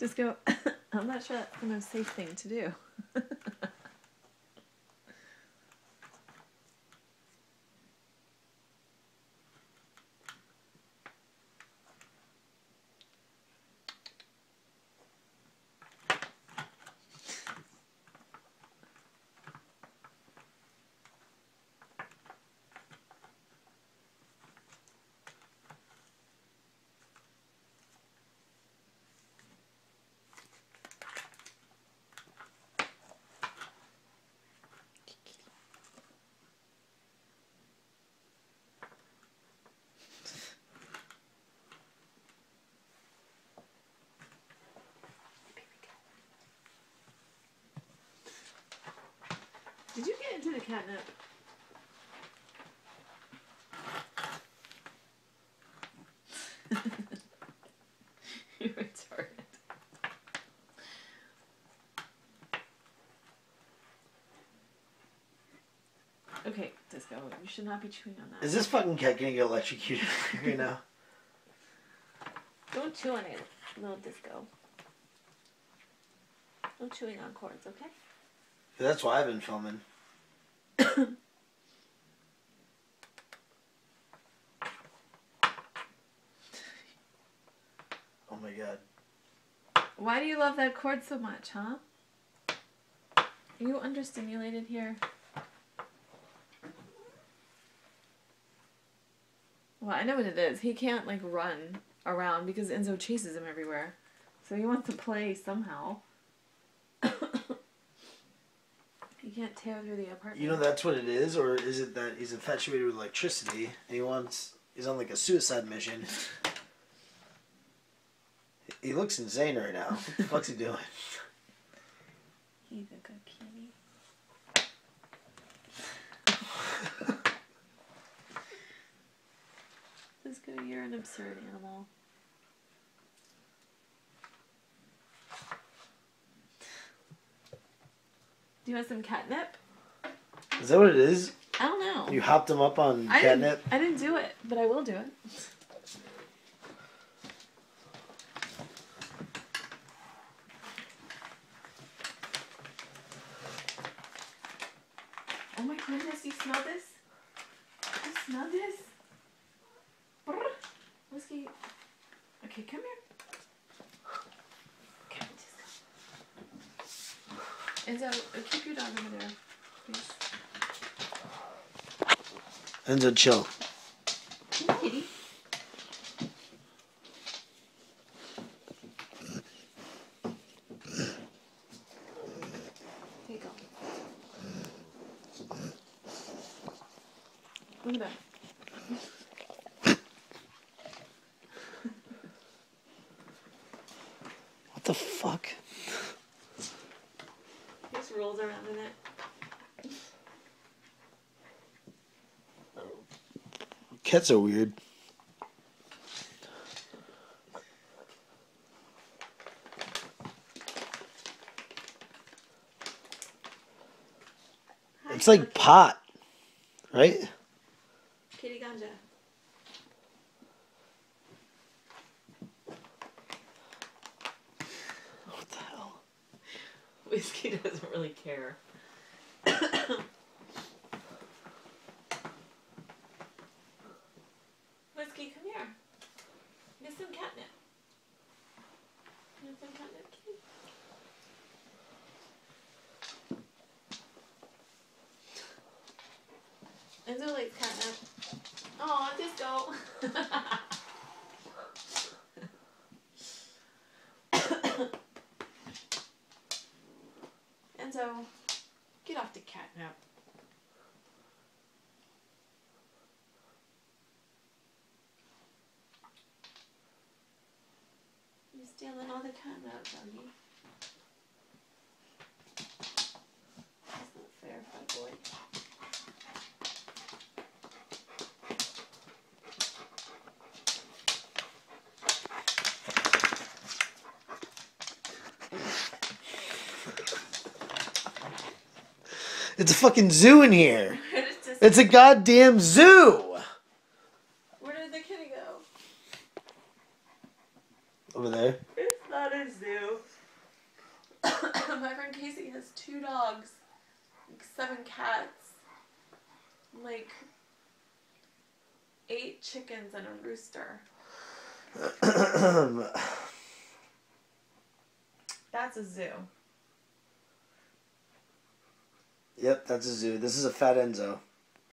Just go, I'm not sure that's the most safe thing to do. Did you get into the catnip? You're retarded. Okay, Disco, you should not be chewing on that. Is this fucking cat gonna get electrocuted right now? Don't chew on it, little Disco. No chewing on cords, okay? That's why I've been filming. Oh my god. Why do you love that cord so much, huh? Are you understimulated here? Well, I know what it is. He can't, like, run around because Enzo chases him everywhere. So he wants to play somehow. He can't tear through the apartment. You know that's what it is? Or is it that he's infatuated with electricity and he's on, like, a suicide mission? He looks insane right now. What the fuck's he doing? He's a good kitty. Disco, you're an absurd animal. Do you want some catnip? Is that what it is? I don't know. You hopped him up on catnip? I didn't do it, but I will do it. Oh my goodness, you smell this? You smell this? Brr. Whiskey. Okay, come here. Come, Disco. Enzo, keep your dog over there, please. Enzo, chill. Come, kitty. Here you go. Look at that. What the fuck? He just rolls around in it. Cats are weird. It's like pot, right? Kitty ganja. What the hell? Whiskey doesn't really care. Whiskey, come here. Get some catnip. You want some catnip, kitty? Enzo likes catnip. Oh, Disco. Enzo, get off the catnip. You're stealing all the catnip, doggy. That's not fair, bad boy. It's a fucking zoo in here. It's a goddamn zoo. Where did the kitty go? Over there. It's not a zoo. My friend Casey has 2 dogs, like 7 cats, like 8 chickens and a rooster. That's a zoo. Yep, that's a zoo. This is a Fat Enzo.